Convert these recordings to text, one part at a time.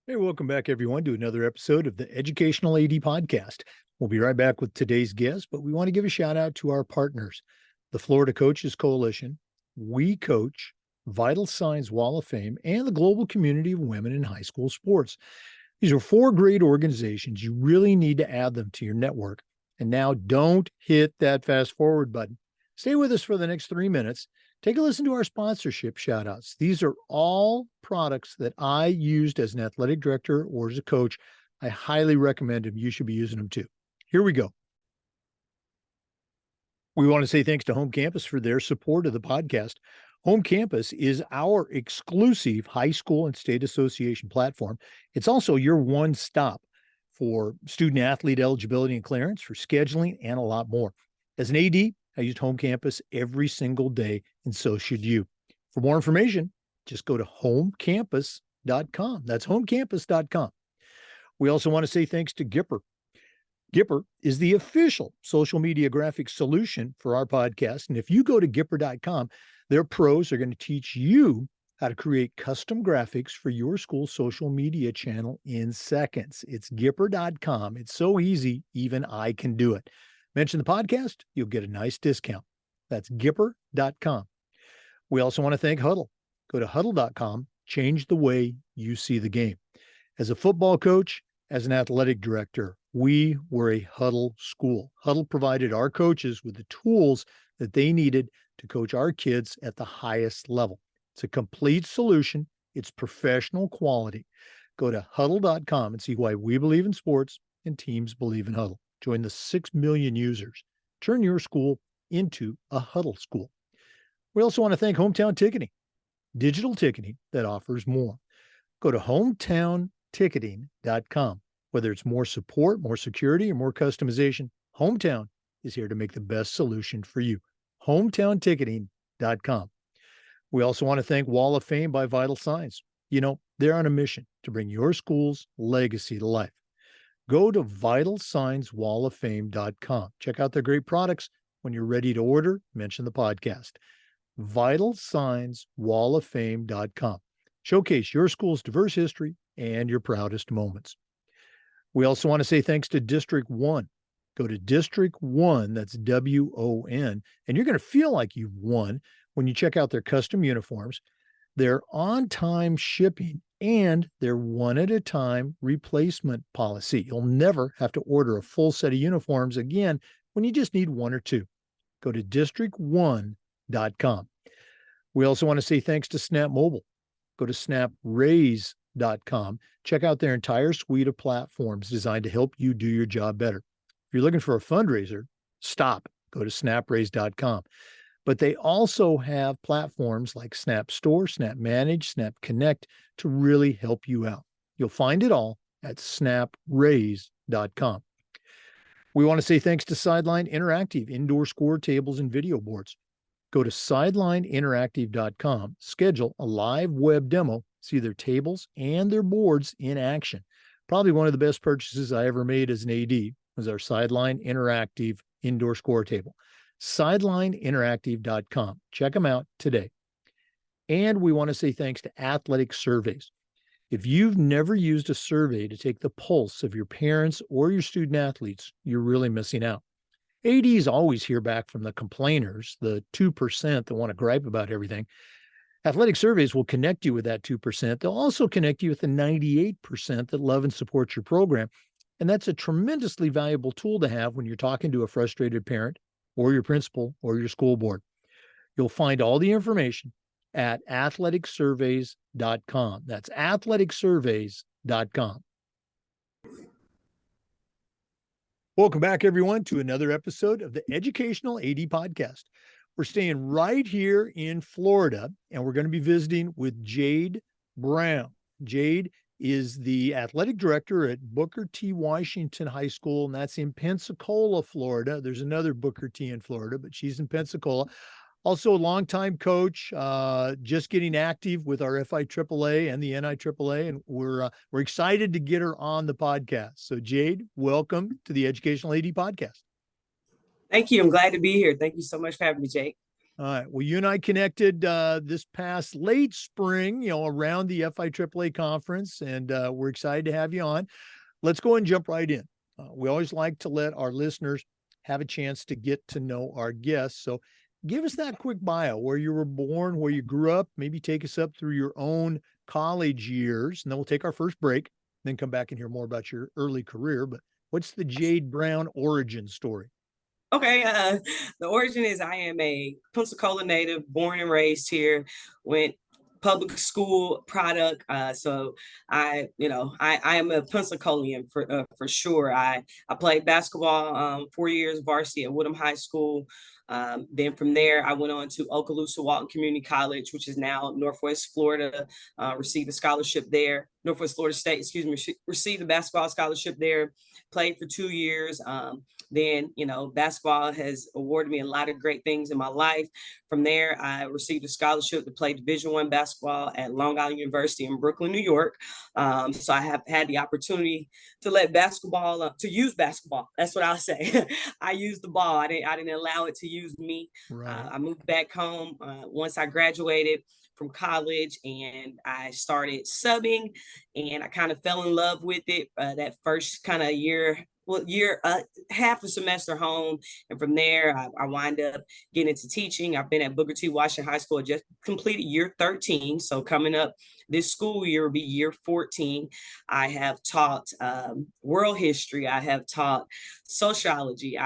Hey, welcome back, everyone, to another episode of the Educational AD Podcast. We'll be right back with today's guest, but we want to give a shout out to our partners, the Florida Coaches Coalition, We Coach, Vital Signs Wall of Fame, and the Global Community of Women in High School Sports. These are four great organizations. You really need to add them to your network. And now don't hit that fast forward button. Stay with us for the next 3 minutes. Take a listen to our sponsorship shout outs. These are all products that I used as an athletic director or as a coach. I highly recommend them. You should be using them too. Here we go. We want to say thanks to Home Campus for their support of the podcast. Home Campus is our exclusive high school and state association platform. It's also your one stop for student athlete eligibility and clearance, for scheduling, and a lot more. As an AD, I used Home Campus every single day, and so should you. For more information, just go to homecampus.com. That's homecampus.com. We also want to say thanks to Gipper. Gipper is the official social media graphics solution for our podcast. And if you go to Gipper.com, their pros are going to teach you how to create custom graphics for your school social media channel in seconds. It's Gipper.com. It's so easy, even I can do it. Mention the podcast, you'll get a nice discount. That's Gipper.com. We also want to thank Huddle. Go to Huddle.com, change the way you see the game. As a football coach, as an athletic director, we were a Huddle school. Huddle provided our coaches with the tools that they needed to coach our kids at the highest level. It's a complete solution. It's professional quality. Go to Huddle.com and see why we believe in sports and teams believe in Huddle. Join the 6 million users. Turn your school into a Huddle school. We also want to thank Hometown Ticketing, digital ticketing that offers more. Go to hometownticketing.com. Whether it's more support, more security, or more customization, Hometown is here to make the best solution for you. Hometownticketing.com. We also want to thank Wall of Fame by Vital Signs. You know, they're on a mission to bring your school's legacy to life. Go to vitalsignswalloffame.com. Check out their great products. When you're ready to order, mention the podcast. Vitalsignswalloffame.com. Showcase your school's diverse history and your proudest moments. We also want to say thanks to District 1. Go to District 1, that's WON, and you're going to feel like you've won when you check out their custom uniforms, their on-time shipping, and their one-at-a-time replacement policy. You'll never have to order a full set of uniforms again when you just need one or two. Go to district1.com. We also want to say thanks to Snap Mobile. Go to snapraise.com. Check out their entire suite of platforms designed to help you do your job better. If you're looking for a fundraiser, stop. Go to snapraise.com. But they also have platforms like Snap Store, Snap Manage, Snap Connect to really help you out. You'll find it all at snapraise.com. We want to say thanks to Sideline Interactive, indoor score tables and video boards. Go to sidelineinteractive.com, schedule a live web demo, see their tables and their boards in action. Probably one of the best purchases I ever made as an AD was our Sideline Interactive indoor score table. Sidelineinteractive.com. Check them out today. And we want to say thanks to Athletic Surveys. If you've never used a survey to take the pulse of your parents or your student athletes, you're really missing out. ADs always hear back from the complainers, the 2% that want to gripe about everything. Athletic Surveys will connect you with that 2%. They'll also connect you with the 98% that love and support your program. And that's a tremendously valuable tool to have when you're talking to a frustrated parent or your principal or your school board. You'll find all the information at athleticsurveys.com. That's athleticsurveys.com. Welcome back, everyone, to another episode of the Educational AD Podcast. We're staying right here in Florida, and we're going to be visiting with Jade Brown. Jade is the athletic director at Booker T. Washington High School, and that's in Pensacola, Florida. There's another Booker T in Florida, but she's in Pensacola. Also a longtime coach, just getting active with our FIAAA and the NIAAA, and we're excited to get her on the podcast. So Jade, welcome to the Educational AD Podcast. Thank you. I'm glad to be here. Thank you so much for having me, Jake. All right. Well, you and I connected this past late spring, around the FIAAA conference, and we're excited to have you on. Let's go and jump right in. We always like to let our listeners have a chance to get to know our guests. So give us that quick bio, where you were born, where you grew up, maybe take us up through your own college years, and then we'll take our first break, then come back and hear more about your early career. But what's the Jade Brown origin story? Okay, the origin is I am a Pensacola native, born and raised here, went public school product. So I am a Pensacolian for sure. I played basketball 4 years varsity at Woodham High School. Then from there, I went on to Okaloosa Walton Community College, which is now Northwest Florida. Received a scholarship there. Northwest Florida State, excuse me, received a basketball scholarship there. Played for 2 years. Then, basketball has awarded me a lot of great things in my life. From there, I received a scholarship to play Division I basketball at Long Island University in Brooklyn, New York. So I have had the opportunity to to use basketball. That's what I'll say. I used the ball. I didn't allow it to use me. Right. I moved back home once I graduated from college, and I started subbing, and I kind of fell in love with it that first kind of year, half a semester home. And from there, I wind up getting into teaching. I've been at Booker T. Washington High School. I just completed year 13. So coming up this school year will be year 14. I have taught world history. I have taught sociology.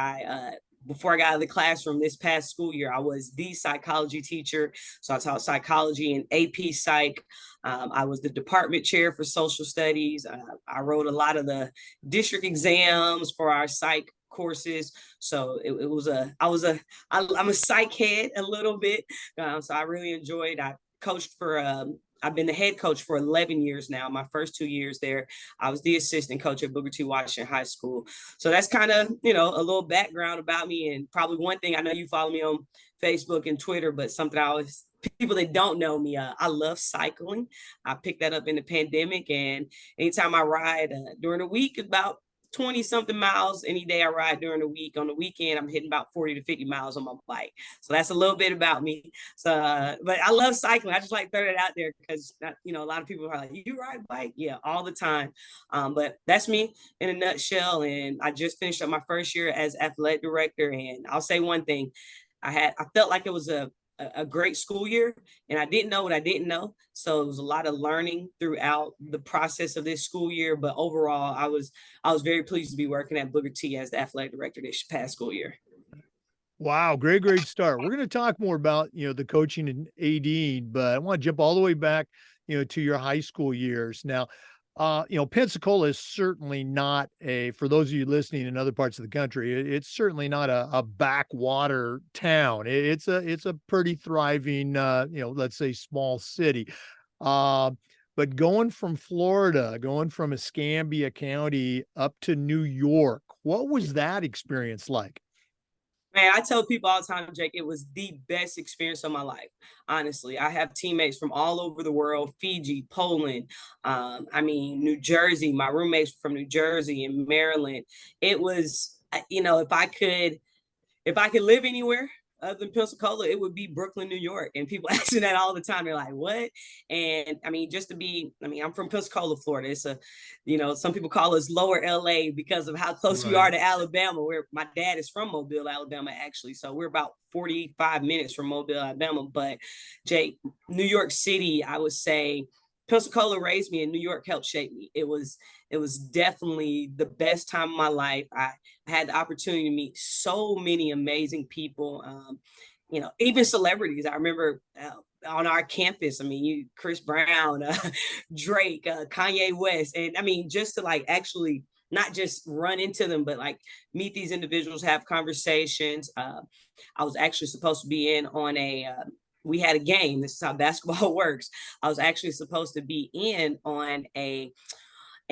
Before I got out of the classroom this past school year, I was the psychology teacher. So I taught psychology and AP Psych. I was the department chair for social studies. I wrote a lot of the district exams for our psych courses. So I'm a psych head a little bit. So I really enjoyed. I coached for I've been the head coach for 11 years now. My first 2 years there, I was the assistant coach at Booker T. Washington High School. So that's kind of, a little background about me. And probably one thing, I know you follow me on Facebook and Twitter, but something I always, people that don't know me, I love cycling. I picked that up in the pandemic. And anytime I ride during the week, about 20 something miles any day I ride during the week. On the weekend, I'm hitting about 40 to 50 miles on my bike. So that's a little bit about me. So, but I love cycling. I just like throwing it out there because, a lot of people are like, you ride a bike? Yeah, all the time. But that's me in a nutshell. And I just finished up my first year as athletic director. And I'll say one thing, I felt like it was a great school year, and I didn't know what I didn't know. So it was a lot of learning throughout the process of this school year. But overall, I was very pleased to be working at Booker T as the athletic director this past school year. Wow, great start. We're going to talk more about, the coaching and AD, but I want to jump all the way back, to your high school years. Now, Pensacola is certainly not for those of you listening in other parts of the country, it's certainly not a backwater town. It's a pretty thriving, let's say small city. Uh, but going from Florida, going from Escambia County up to New York, what was that experience like? Man, I tell people all the time, Jake, it was the best experience of my life. Honestly, I have teammates from all over the world, Fiji, Poland, New Jersey. My roommates from New Jersey and Maryland. It was, if I could live anywhere other than Pensacola, it would be Brooklyn, New York. And people ask me that all the time. They're like, what? And I'm from Pensacola, Florida. It's some people call us lower LA because of how close we are Right. to Alabama, where my dad is from Mobile, Alabama, actually. So we're about 45 minutes from Mobile, Alabama. But Jake, New York City, I would say Pensacola raised me and New York helped shape me. It was definitely the best time of my life. I had the opportunity to meet so many amazing people, even celebrities. I remember on our campus, Chris Brown, Drake, Kanye West. And just to like actually not just run into them, but like meet these individuals, have conversations. I was actually supposed to be in on we had a game. This is how basketball works. I was actually supposed to be in on a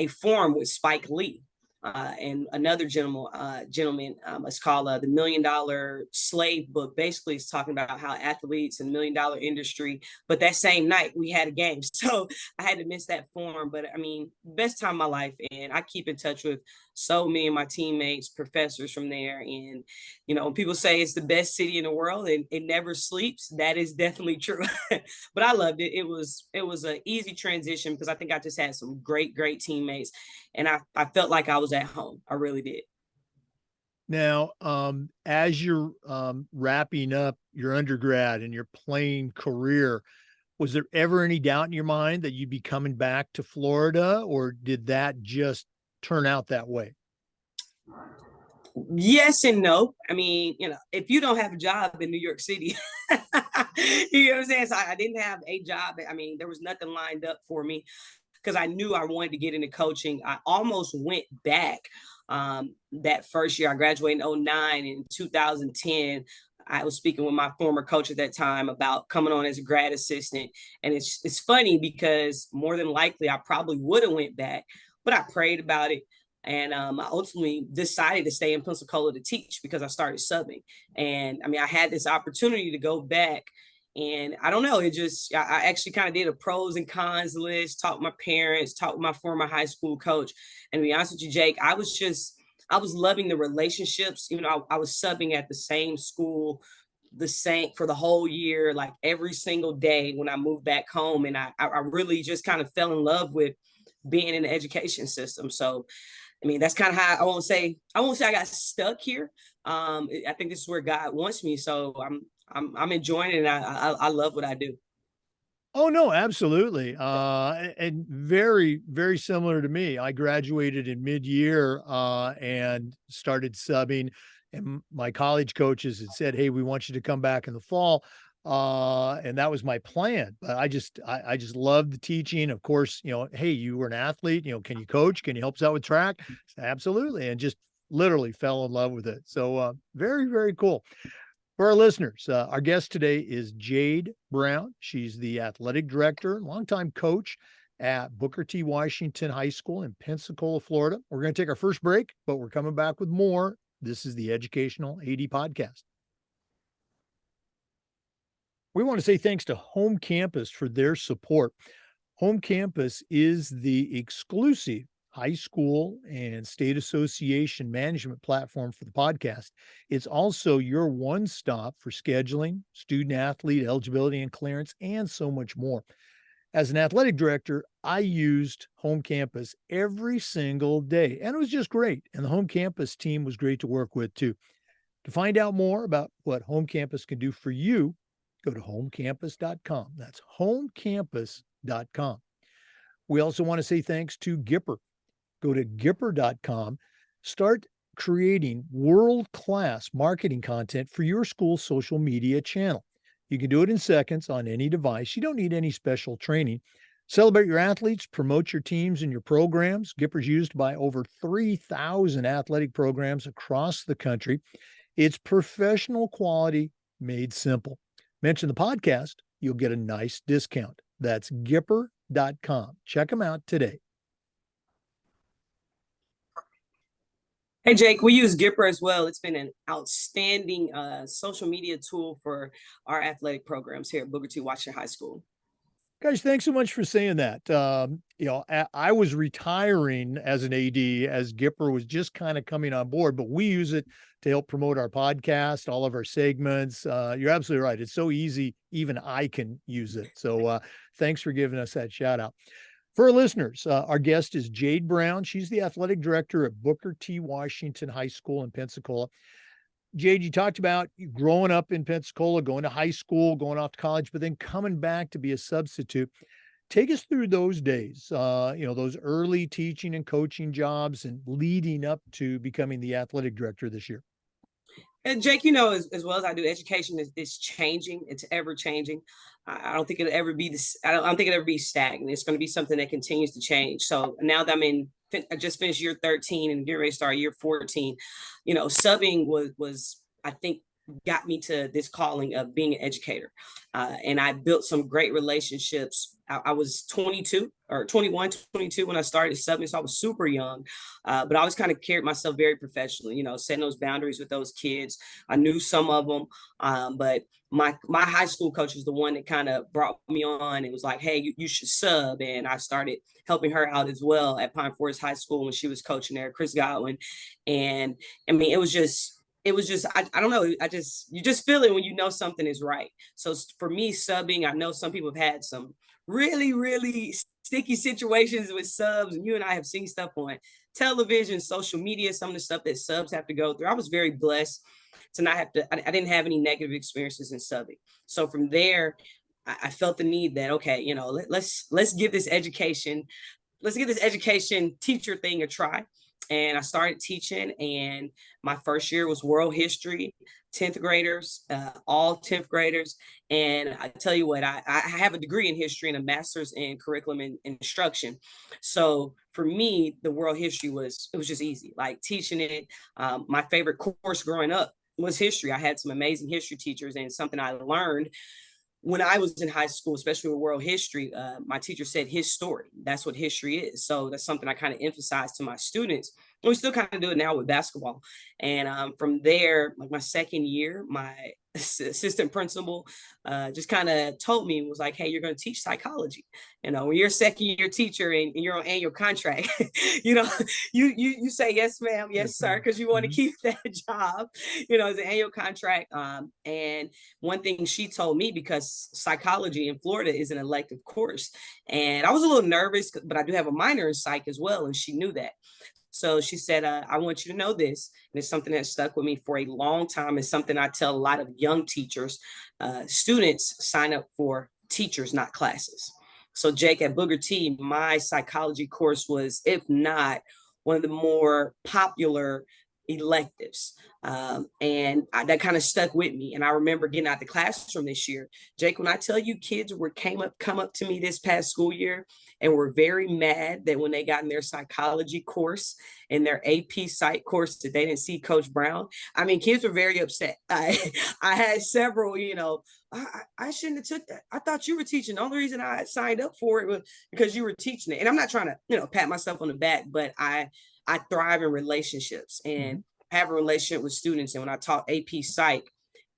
forum with Spike Lee. and another gentleman. It's called the $1 Million Slave Book. Basically, it's talking about how athletes in the $1 million industry. But that same night, we had a game, so I had to miss that forum. But I mean, best time of my life, and I keep in touch with so many of my teammates, professors from there. And when people say it's the best city in the world and it never sleeps, that is definitely true. But I loved it. It was an easy transition because I think I just had some great teammates, and I felt like I was at home. I really did. Now, as you're wrapping up your undergrad and your playing career, was there ever any doubt in your mind that you'd be coming back to Florida, or did that just turn out that way? Yes and no. I mean, if you don't have a job in New York City, you know what I'm saying? So I didn't have a job. I mean, there was nothing lined up for me because I knew I wanted to get into coaching. I almost went back that first year. I graduated in '09. In 2010, I was speaking with my former coach at that time about coming on as a grad assistant. And it's funny because more than likely I probably would have went back, but I prayed about it. And I ultimately decided to stay in Pensacola to teach because I started subbing. And I mean, I had this opportunity to go back. And I don't know, I actually kind of did a pros and cons list, talked to my parents, talked with my former high school coach. And to be honest with you, Jake, I was loving the relationships. Even though I was subbing at the same school, the same for the whole year, like every single day when I moved back home. And I really just kind of fell in love with being in the education system. So I mean, that's kind of how I won't say I got stuck here. I think this is where God wants me. So I'm enjoying it, and I love what I do. Oh no, absolutely. And very, very similar to me. I graduated in mid-year and started subbing. And my college coaches had said, "Hey, we want you to come back in the fall." And that was my plan. But I just loved the teaching. Of course, hey, you were an athlete, can you coach? Can you help us out with track? Absolutely. And just literally fell in love with it. So very, very cool. For our listeners, our guest today is Jade Brown. She's the athletic director, longtime coach at Booker T. Washington High School in Pensacola, Florida. We're going to take our first break, but we're coming back with more. This is the Educational AD Podcast. We want to say thanks to Home Campus for their support. Home Campus is the exclusive high school and state association management platform for the podcast. It's also your one stop for scheduling, student athlete eligibility and clearance, and so much more. As an athletic director, I used Home Campus every single day, and it was just great. And the Home Campus team was great to work with too. To find out more about what Home Campus can do for you, go to homecampus.com. That's homecampus.com. We also want to say thanks to Gipper. Go to Gipper.com. Start creating world-class marketing content for your school's social media channel. You can do it in seconds on any device. You don't need any special training. Celebrate your athletes, promote your teams and your programs. Gipper's used by over 3,000 athletic programs across the country. It's professional quality made simple. Mention the podcast, you'll get a nice discount. That's Gipper.com. Check them out today. Hey, Jake, we use Gipper as well. It's been an outstanding social media tool for our athletic programs here at Booker T. Washington High School. Guys, thanks so much for saying that. I was retiring as an AD as Gipper was just kind of coming on board, but we use it to help promote our podcast, all of our segments. You're absolutely right. It's so easy. Even I can use it. So thanks for giving us that shout out. For our listeners, our guest is Jade Brown. She's the athletic director at Booker T. Washington High School in Pensacola. Jade, you talked about you growing up in Pensacola, going to high school, going off to college, but then coming back to be a substitute. Take us through those days, those early teaching and coaching jobs and leading up to becoming the athletic director this year. And Jake, as well as I do, education is changing. It's ever changing. I don't think it'll ever be this. I don't think it'll ever be stagnant. It's going to be something that continues to change. So now that I just finished year 13 and getting ready to start year 14, subbing was I think got me to this calling of being an educator. And I built some great relationships. I was 22 or 21, 22 when I started subbing, so I was super young. But I always kind of carried myself very professionally, setting those boundaries with those kids. I knew some of them, but my high school coach was the one that kind of brought me on and was like, hey, you should sub. And I started helping her out as well at Pine Forest High School when she was coaching there, Chris Godwin. And I mean, it was just I don't know, you just feel it when something is right. So for me, subbing, I know some people have had some really sticky situations with subs, and you and I have seen stuff on television, social media, some of the stuff that subs have to go through. I was very blessed to not have to, I didn't have any negative experiences in subbing. So from there, I felt the need that, okay, let's give this education, teacher thing a try. And I started teaching, and my first year was world history, 10th graders, all 10th graders. And I tell you what, I have a degree in history and a master's in curriculum and instruction. So for me, the world history it was just easy, like teaching it. My favorite course growing up was history. I had some amazing history teachers, and something I learned when I was in high school, especially with world history, my teacher said his story. That's what history is. So that's something I kind of emphasize to my students. And we still kind of do it now with basketball. And from there, like my second year, my assistant principal just kind of told me, was like, hey, you're going to teach psychology. When you're a second year teacher and you're on annual contract, you know, you say, yes, ma'am, yes, sir, because you want to keep that job, as an annual contract. And one thing she told me, because psychology in Florida is an elective course, and I was a little nervous, but I do have a minor in psych as well, and she knew that. So she said, I want you to know this. And it's something that stuck with me for a long time. It's something I tell a lot of young teachers. Students sign up for teachers, not classes. So Jake, at Booker T, my psychology course was, if not one of the more popular electives. That kind of stuck with me. And I remember getting out the classroom this year. Jake, when I tell you, kids come up to me this past school year and were very mad that when they got in their psychology course, in their AP Psych course, that they didn't see Coach Brown. I mean, kids were very upset. I had several, I shouldn't have took that. I thought you were teaching. The only reason I signed up for it was because you were teaching it. And I'm not trying to, pat myself on the back, but I thrive in relationships and have a relationship with students. And when I taught AP Psych,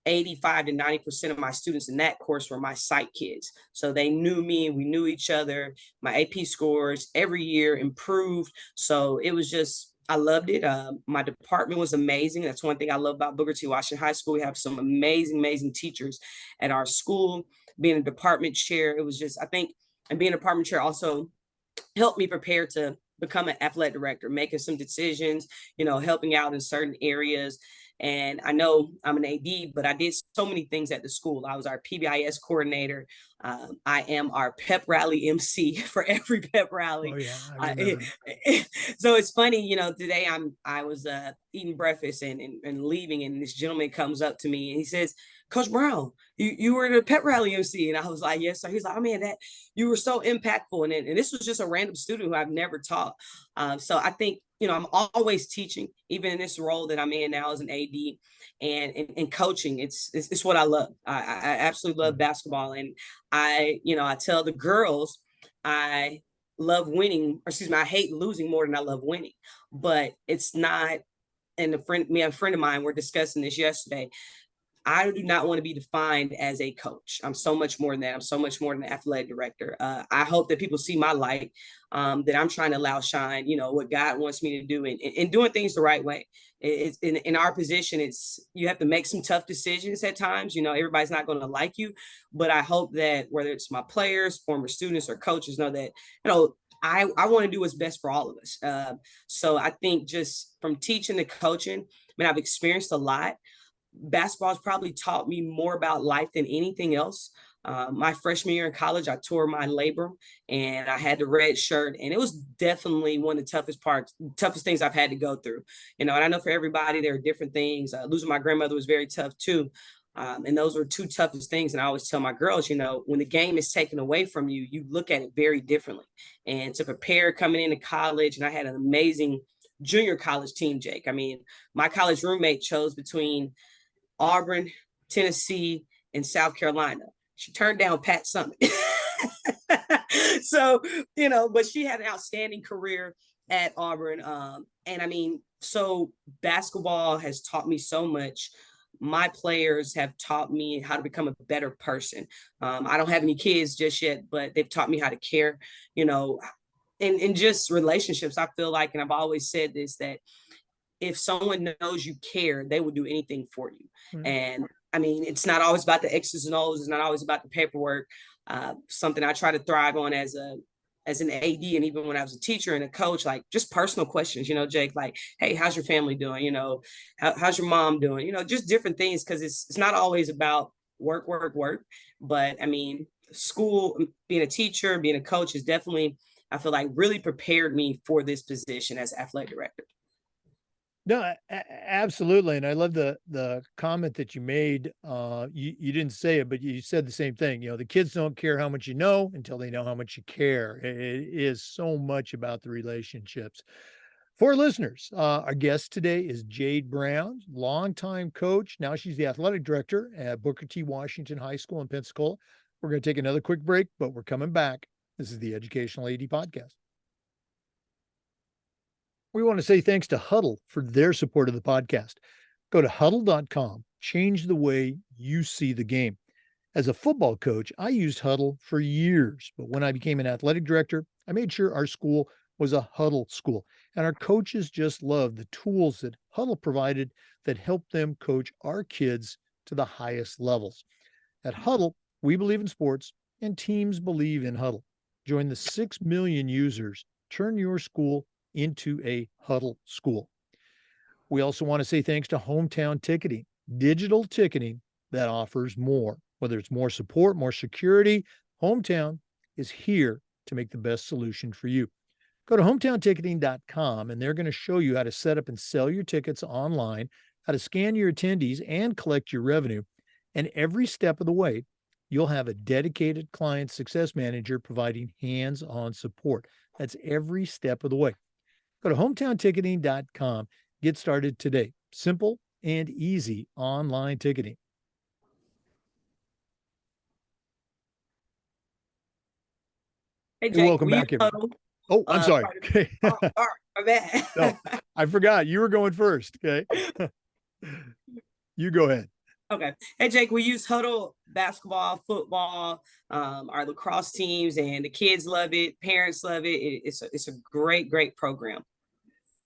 85 to 90% of my students in that course were my psych kids. So they knew me, we knew each other. My AP scores every year improved. So it was just, I loved it. My department was amazing. That's one thing I love about Booker T. Washington High School. We have some amazing teachers at our school. Being a department chair, it was just, I think, and being a department chair also helped me prepare to become an athletic director, making some decisions, helping out in certain areas. And I know I'm an AD, but I did so many things at the school. I was our PBIS coordinator. I am our pep rally MC for every pep rally. Oh yeah, I remember. So it's funny, today I was eating breakfast and leaving, and this gentleman comes up to me and he says, Coach Brown, you were the pep rally MC. And I was like, yes, sir. He's like, oh man, that you were so impactful. And this was just a random student who I've never taught. So I think, I'm always teaching, even in this role that I'm in now as an AD and coaching. It's what I love. I absolutely love basketball. And I tell the girls, I love winning, or excuse me, I hate losing more than I love winning, but it's not. And a friend of mine, we're discussing this yesterday. I do not want to be defined as a coach. I'm so much more than that. I'm so much more than an athletic director. I hope that people see my light, that I'm trying to allow shine, what God wants me to do and doing things the right way. It's in our position, you have to make some tough decisions at times. Everybody's not going to like you, but I hope that whether it's my players, former students, or coaches know that, I want to do what's best for all of us. So I think just from teaching to coaching, I've experienced a lot. Basketball has probably taught me more about life than anything else. My freshman year in college, I tore my labrum and I had the red shirt, and it was definitely one of the toughest things I've had to go through. And I know for everybody, there are different things. Losing my grandmother was very tough too. And those were two toughest things. And I always tell my girls, when the game is taken away from you, you look at it very differently. And to prepare coming into college, and I had an amazing junior college team, Jake. I mean, my college roommate chose between Auburn, Tennessee, and South Carolina. She turned down Pat Summitt. So, but she had an outstanding career at Auburn. And I mean, so basketball has taught me so much. My players have taught me how to become a better person. I don't have any kids just yet, but they've taught me how to care, you know, and just relationships. I feel like, and I've always said this, that if someone knows you care, they will do anything for you. Mm. And I mean, it's not always about the X's and O's. It's not always about the paperwork. Something I try to thrive on as an AD, and even when I was a teacher and a coach, like just personal questions, Jake, like, hey, how's your family doing? How's your mom doing? Just different things, because it's not always about work, work, work. But I mean, school, being a teacher, being a coach is definitely, I feel like, really prepared me for this position as athletic director. No, absolutely. And I love the comment that you made. You didn't say it, but you said the same thing. The kids don't care how much you know until they know how much you care. It is so much about the relationships. For listeners, our guest today is Jade Brown, longtime coach. Now she's the athletic director at Booker T. Washington High School in Pensacola. We're going to take another quick break, but we're coming back. This is the Educational AD Podcast. We want to say thanks to Huddle for their support of the podcast. Go to huddle.com, change the way you see the game. As a football coach, I used Huddle for years, but when I became an athletic director, I made sure our school was a Huddle school, and our coaches just loved the tools that Huddle provided that helped them coach our kids to the highest levels. At Huddle, we believe in sports, and teams believe in Huddle. Join the 6 million users. Turn your school into a Huddle school. We also want to say thanks to Hometown Ticketing, digital ticketing that offers more. Whether it's more support, more security, Hometown is here to make the best solution for you. Go to hometownticketing.com, and they're going to show you how to set up and sell your tickets online, how to scan your attendees and collect your revenue. And every step of the way, you'll have a dedicated client success manager providing hands-on support. That's every step of the way. Go to hometownticketing.com. Get started today. Simple and easy online ticketing. Hey, Hey, Jake, welcome back, everybody. Huddle? Oh, I'm sorry. Okay. Oh, sorry, my bad. No, I forgot. You were going first. Okay. You go ahead. Okay. Hey, Jake, we use Huddle basketball, football, our lacrosse teams, and the kids love it. Parents love it. It's a great, great program.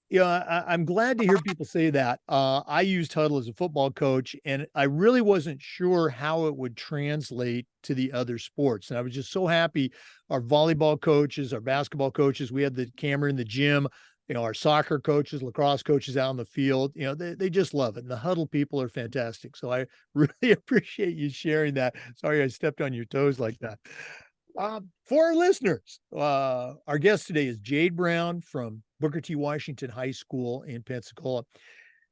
Yeah, I'm glad to hear people say that. I used Huddle as a football coach, and I really wasn't sure how it would translate to the other sports. And I was just so happy. Our volleyball coaches, our basketball coaches, we had the camera in the gym. Our soccer coaches, lacrosse coaches out in the field, they just love it. And the Huddle people are fantastic. So I really appreciate you sharing that. Sorry I stepped on your toes like that. For our listeners, our guest today is Jade Brown from Booker T. Washington High School in Pensacola.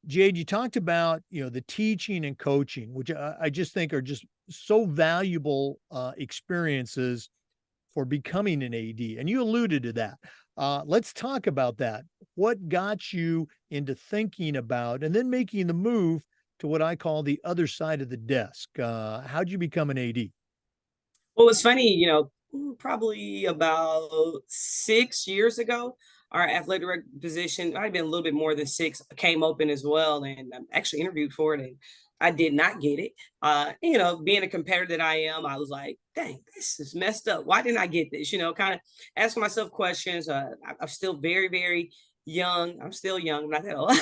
Jade, you talked about, the teaching and coaching, which I just think are just so valuable experiences for becoming an AD. And you alluded to that. Let's talk about that. What got you into thinking about and then making the move to what I call the other side of the desk? How'd you become an AD? Well, it's funny, probably about 6 years ago, our athletic director position, I've been a little bit more than six, came open as well. And I actually interviewed for it, and I did not get it. Being a competitor that I am, I was like, dang, this is messed up. Why didn't I get this? Kind of asking myself questions. I'm still very, very young. I'm still young, I'm not that old.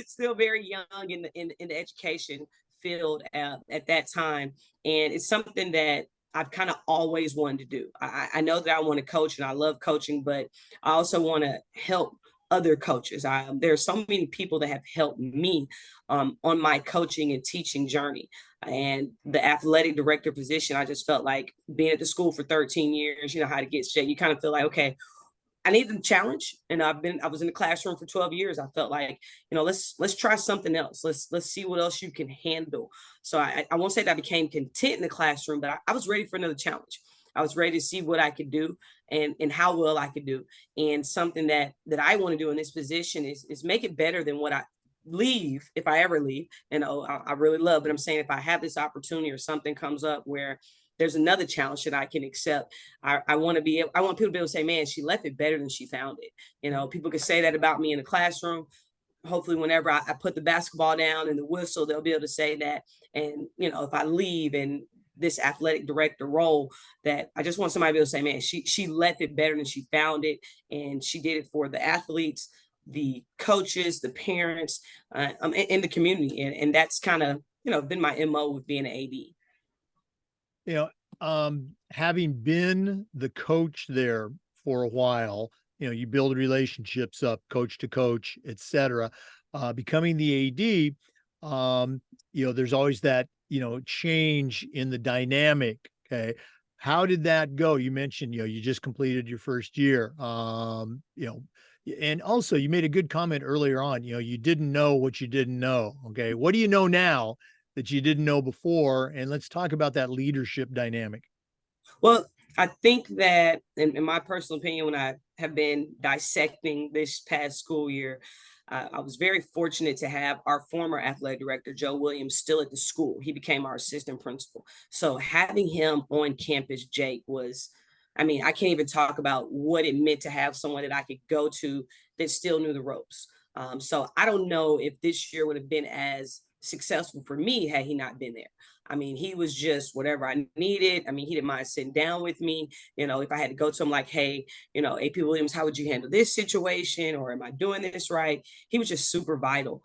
Still very young in the education field at that time. And it's something that I've kind of always wanted to do. I know that I want to coach, and I love coaching, but I also want to help other coaches. There are so many people that have helped me on my coaching and teaching journey. And the athletic director position, I just felt like, being at the school for 13 years, you know how it gets, Jay. You kind of feel like, okay, I need the challenge. And I was in the classroom for 12 years. I felt like, let's try something else. Let's see what else you can handle. So I won't say that I became content in the classroom, but I was ready for another challenge. I was ready to see what I could do and how well I could do. And something that I want to do in this position is make it better than what leave, if I ever leave, I really love, but I'm saying if I have this opportunity or something comes up where there's another challenge that I can accept, I want to be able, I want people to be able to say, man, she left it better than she found it. People can say that about me in the classroom. Hopefully whenever I put the basketball down and the whistle, they'll be able to say that. And if I leave and this athletic director role, that I just want somebody to be able to say, man, she left it better than she found it, and she did it for the athletes, the coaches, the parents, and the community, and that's kind of been my MO with being an AD. Having been the coach there for a while, you build relationships up, coach to coach, et cetera. Becoming the AD, there's always that, change in the dynamic. Okay. How did that go? You mentioned, you just completed your first year. And also you made a good comment earlier on, you didn't know what you didn't know. Okay. What do you know now that you didn't know before? And let's talk about that leadership dynamic. Well, I think that, in my personal opinion, when I have been dissecting this past school year, I was very fortunate to have our former athletic director, Joe Williams, still at the school. He became our assistant principal. So having him on campus, Jake, was, I mean, I can't even talk about what it meant to have someone that I could go to that still knew the ropes. So I don't know if this year would have been as successful for me had he not been there. I mean, he was just whatever I needed. I mean, he didn't mind sitting down with me. If I had to go to him like, hey, AP Williams, how would you handle this situation? Or am I doing this right? He was just super vital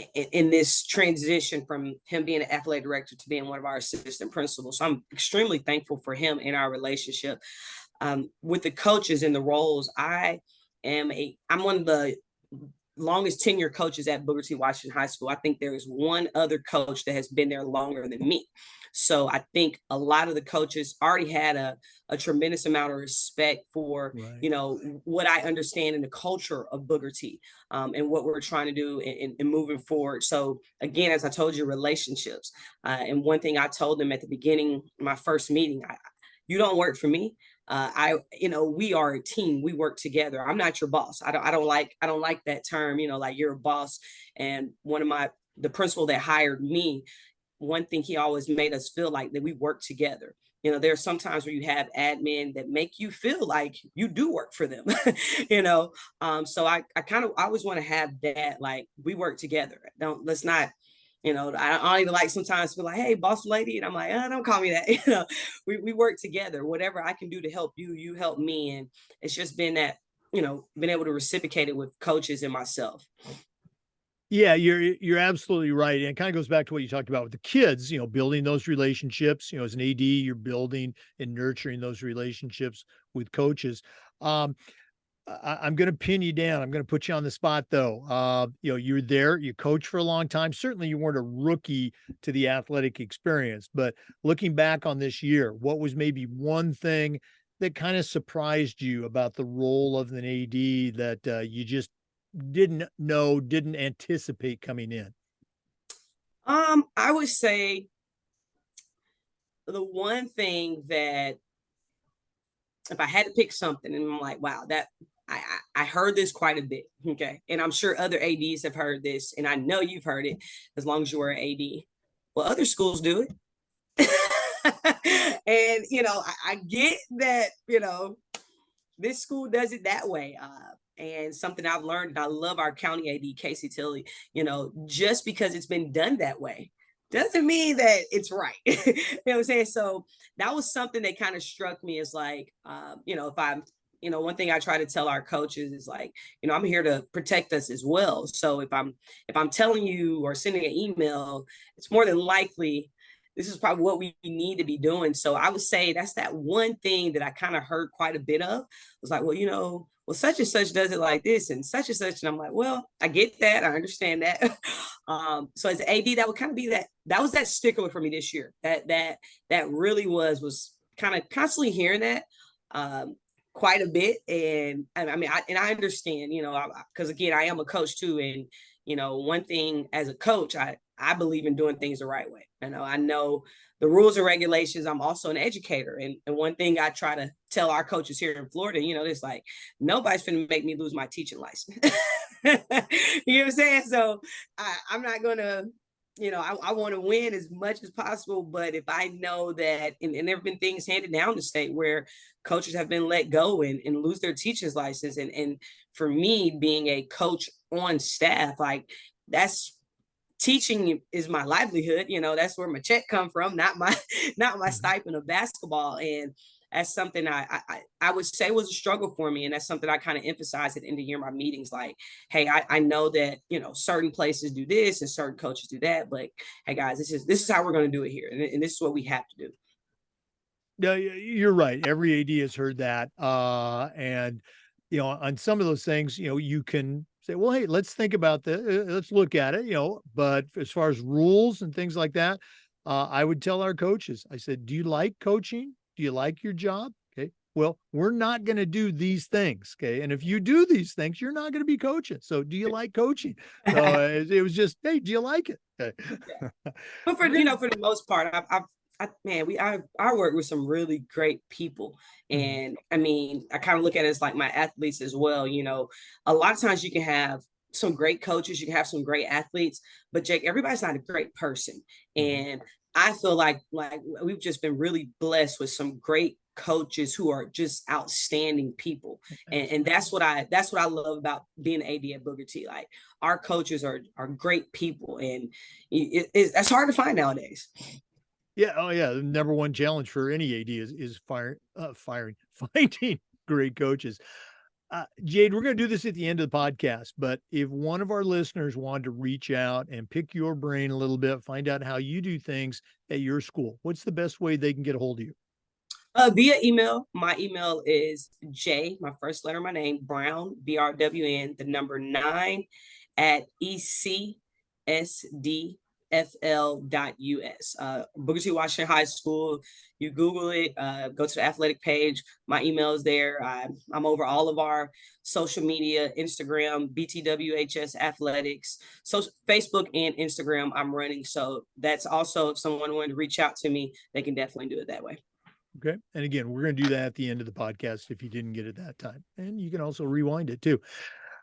in this transition from him being an athletic director to being one of our assistant principals. So I'm extremely thankful for him in our relationship. With the coaches and the roles, I'm one of the longest tenure coaches at Booker T. Washington High School. I think there is one other coach that has been there longer than me. So I think a lot of the coaches already had a tremendous amount of respect for, what I understand in the culture of Booker T, and what we're trying to do in moving forward. So again, as I told you, relationships. And one thing I told them at the beginning, my first meeting, you don't work for me. We are a team. We work together. I'm not your boss. I don't like that term, like you're a boss. And the principal that hired me, one thing he always made us feel like that we work together. There are some times where you have admin that make you feel like you do work for them, So I always want to have that, like, we work together. Let's not, I don't even like sometimes be like, hey, boss lady. And I'm like, don't call me that. We work together. Whatever I can do to help you, you help me. And it's just been that, been able to reciprocate it with coaches and myself. Yeah, you're absolutely right. And it kind of goes back to what you talked about with the kids, building those relationships, as an AD, you're building and nurturing those relationships with coaches. I'm going to pin you down. I'm going to put you on the spot though. You're there, you coach for a long time. Certainly you weren't a rookie to the athletic experience, but looking back on this year, what was maybe one thing that kind of surprised you about the role of an AD that you just didn't anticipate coming in? I would say the one thing that, if I had to pick something, and I'm like, wow, that I heard this quite a bit. Okay. And I'm sure other ADs have heard this, and I know you've heard it as long as you were an AD. Well, other schools do it. And, I get that, this school does it that way. And something I've learned, and I love our county AD, Casey Tilley, just because it's been done that way doesn't mean that it's right. You know what I'm saying? So that was something that kind of struck me as like, if I'm, one thing I try to tell our coaches is like, I'm here to protect us as well. So if I'm telling you or sending an email, it's more than likely this is probably what we need to be doing. So I would say that's that one thing that I kind of heard quite a bit of. It was like, well, such and such does it like this and such and such. And I'm like, well, I get that. I understand that. So as an AD, that would kind of be that was that stickler for me this year. That really was kind of constantly hearing that quite a bit. And I mean, I understand, because again, I am a coach too. And, one thing as a coach, I believe in doing things the right way. I know the rules and regulations. I'm also an educator. And one thing I try to tell our coaches here in Florida, it's like, nobody's going to make me lose my teaching license. You know what I'm saying? So I'm not gonna, I want to win as much as possible. But if I know that, and there have been things handed down the state where coaches have been let go and lose their teacher's license. And for me, being a coach on staff, like that's teaching is my livelihood. That's where my check come from, not my not my stipend of basketball. And that's something I would say was a struggle for me. And that's something I kind of emphasize at the end of the year in my meetings. Like, hey, I know that, certain places do this and certain coaches do that. But hey guys, this is how we're going to do it here. And this is what we have to do. No, you're right. Every AD has heard that. And, on some of those things, you can say, well, hey, let's think about this. Let's look at it, but as far as rules and things like that, I would tell our coaches, I said, do you like coaching? Do you like your job? Okay. Well, we're not going to do these things. Okay. And if you do these things, you're not going to be coaching. So do you like coaching? So it was just, hey, do you like it? Okay. Yeah. But for the most part, I work with some really great people. And I mean, I kind of look at it as like my athletes as well. A lot of times you can have some great coaches, you can have some great athletes, but Jake, everybody's not a great person. And I feel like we've just been really blessed with some great coaches who are just outstanding people. And that's what I love about being an AD at Booker T. Like our coaches are great people, and that's hard to find nowadays. Yeah. Oh, yeah. The number one challenge for any AD is finding great coaches. Jade, we're going to do this at the end of the podcast, but if one of our listeners wanted to reach out and pick your brain a little bit, find out how you do things at your school, what's the best way they can get a hold of you? Via email. My email is J, my first letter, my name, Brown, BRWN, the number 9 at ECSDFL.US. Booker T. Washington High School. You Google it, go to the athletic page. My email is there. I'm over all of our social media, Instagram, BTWHS Athletics, so Facebook and Instagram I'm running. So that's also, if someone wanted to reach out to me, they can definitely do it that way. Okay. And again, we're going to do that at the end of the podcast if you didn't get it that time. And you can also rewind it too.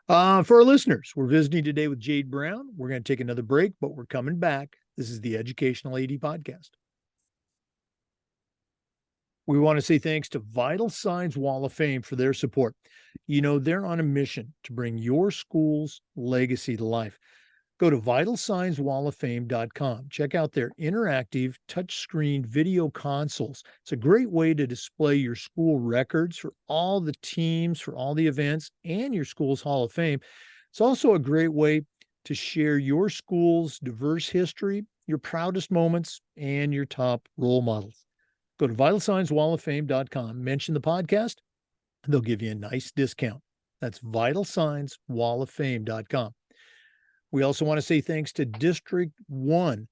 For our listeners, we're visiting today with Jade Brown. We're going to take another break, but we're coming back. This is the Educational AD Podcast. We want to say thanks to Vital Signs Wall of Fame for their support. They're on a mission to bring your school's legacy to life. Go to vitalsignswalloffame.com. Check out their interactive touchscreen video consoles. It's a great way to display your school records for all the teams, for all the events, and your school's Hall of Fame. It's also a great way to share your school's diverse history, your proudest moments, and your top role models. Go to vitalsignswalloffame.com. Mention the podcast, and they'll give you a nice discount. That's vitalsignswalloffame.com. We also want to say thanks to District 1.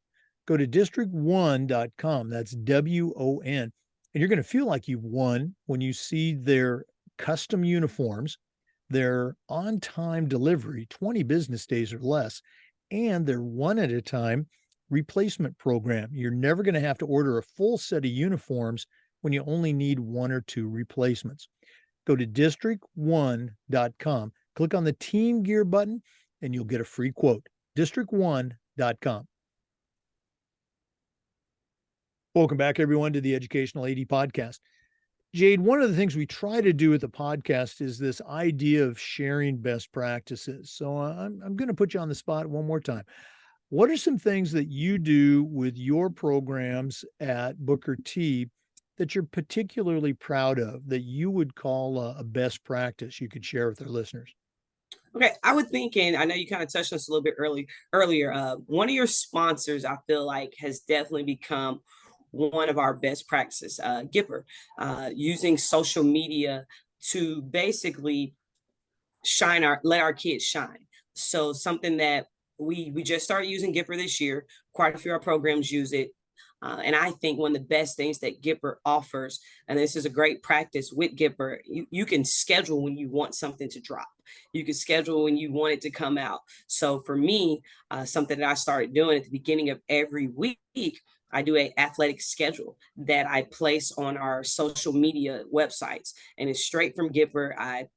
Go to district1.com. That's WON. And you're going to feel like you've won when you see their custom uniforms, their on-time delivery, 20 business days or less, and their one-at-a-time replacement program. You're never going to have to order a full set of uniforms when you only need 1 or 2 replacements. Go to district1.com. Click on the Team Gear button, and you'll get a free quote. District1.com. Welcome back, everyone, to the Educational AD Podcast. Jade, one of the things we try to do with the podcast is this idea of sharing best practices. So I'm going to put you on the spot one more time. What are some things that you do with your programs at Booker T that you're particularly proud of, that you would call a best practice you could share with our listeners? Okay, I would think, and I know you kind of touched on this a little bit earlier. One of your sponsors, I feel like, has definitely become one of our best practices. Gipper, using social media to basically let our kids shine. So something that we just started using Gipper this year. Quite a few of our programs use it. And I think one of the best things that Gipper offers, and this is a great practice with Gipper, you can schedule when you want something to drop. You can schedule when you want it to come out. So for me, something that I started doing at the beginning of every week, I do an athletic schedule that I place on our social media websites, and it's straight from Gipper. I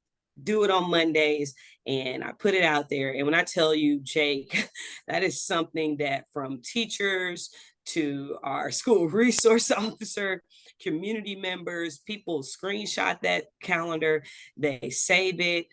do it on Mondays, and I put it out there. And when I tell you, Jake, that is something that from teachers to our school resource officer, community members, people screenshot that calendar, they save it.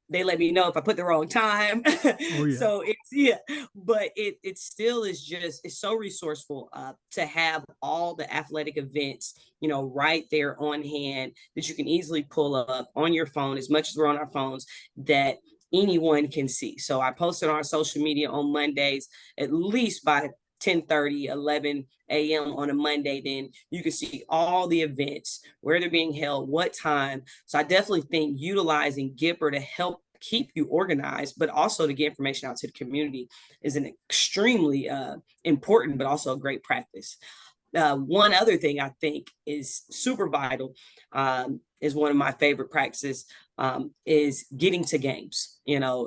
They let me know if I put the wrong time. Oh yeah. So it's, yeah, but it still is just, it's so resourceful to have all the athletic events, right there on hand that you can easily pull up on your phone, as much as we're on our phones, that anyone can see. So I posted on our social media on Mondays, at least by 10:30, 11 a.m. on a Monday. Then you can see all the events, where they're being held, what time. So I definitely think utilizing Gipper to help keep you organized, but also to get information out to the community is an extremely important, but also a great practice. One other thing I think is super vital, is one of my favorite practices, is getting to games,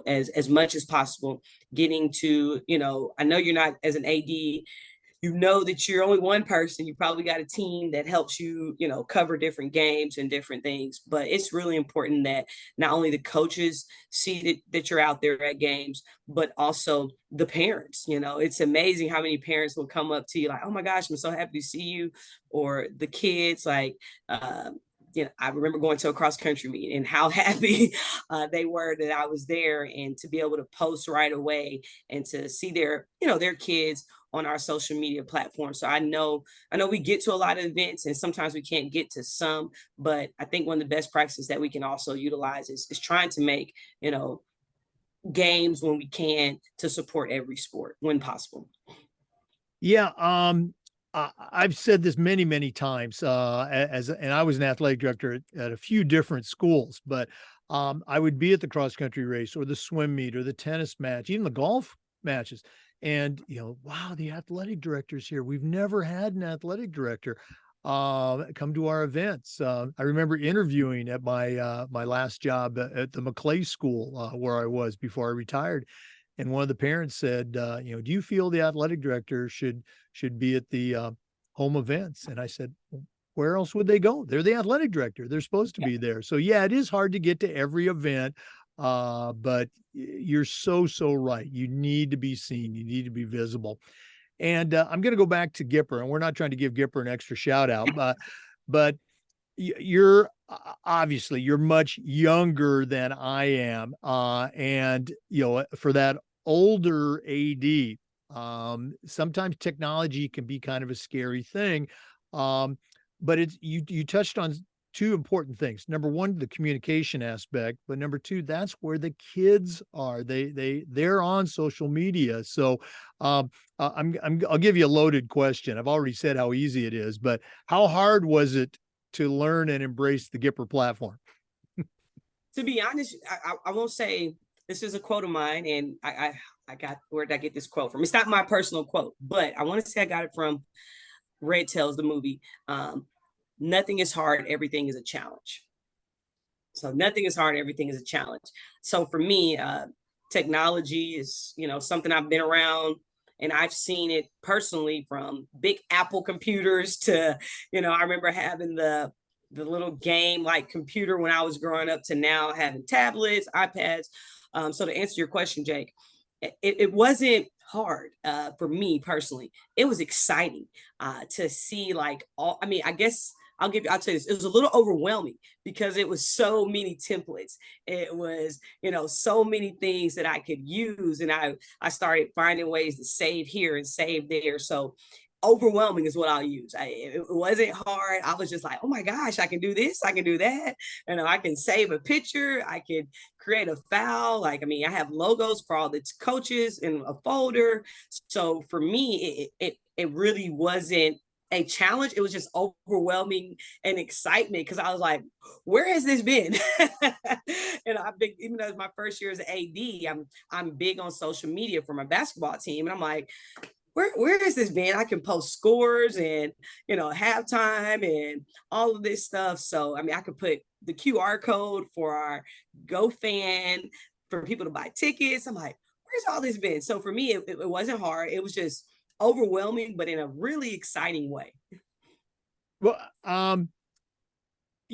as much as possible, getting to, I know you're not, as an AD, that you're only one person. You probably got a team that helps you, cover different games and different things. But it's really important that not only the coaches see that you're out there at games, but also the parents. It's amazing how many parents will come up to you like, oh my gosh, I'm so happy to see you. Or the kids, like, I remember going to a cross country meet and how happy they were that I was there, and to be able to post right away and to see their kids on our social media platforms. So I know we get to a lot of events and sometimes we can't get to some, but I think one of the best practices that we can also utilize is trying to make, games when we can, to support every sport when possible. Yeah. I've said this many, many times, and I was an athletic director at a few different schools, but I would be at the cross country race or the swim meet or the tennis match, even the golf matches. And, wow, the athletic director's here. We've never had an athletic director come to our events. I remember interviewing at my last job at the McClay School, where I was before I retired. And one of the parents said, do you feel the athletic director should be at the home events? And I said, where else would they go? They're the athletic director. They're supposed to be there. So yeah, it is hard to get to every event, but you're so right. You need to be seen. You need to be visible. And I'm going to go back to Gipper, and we're not trying to give Gipper an extra shout out, but you're obviously you're much younger than I am, and for that older AD, sometimes technology can be kind of a scary thing, but it's you touched on two important things. Number one, the communication aspect, but number two, that's where the kids are. They're on social media. So I'll give you a loaded question. I've already said how easy it is, but how hard was it to learn and embrace the Gipper platform? To be honest, I won't say this is a quote of mine, and I got, where did I get this quote from? It's not my personal quote, but I want to say I got it from Red Tails, the movie. Nothing is hard, everything is a challenge. So nothing is hard, everything is a challenge. So for me, technology is, something I've been around, and I've seen it personally, from big Apple computers to, I remember having the little game like computer when I was growing up, to now having tablets, iPads. So to answer your question, Jake, it wasn't hard for me personally. It was exciting to see, like, all, I mean, I guess I'll tell you this, it was a little overwhelming because it was so many templates. It was, so many things that I could use. And I started finding ways to save here and save there. So overwhelming is what I'll use. It wasn't hard. I was just like, oh my gosh, I can do this, I can do that. I can save a picture, I can create a file. Like, I mean, I have logos for all the coaches in a folder. So for me, it really wasn't a challenge. It was just overwhelming and excitement, because I was like, where has this been? And I've been, even though it's my first year as an AD, I'm big on social media for my basketball team. And I'm like, where has this been? I can post scores and, halftime and all of this stuff. So, I mean, I could put the QR code for our GoFan for people to buy tickets. I'm like, where's all this been? So for me, it wasn't hard. It was just overwhelming, but in a really exciting way. Well,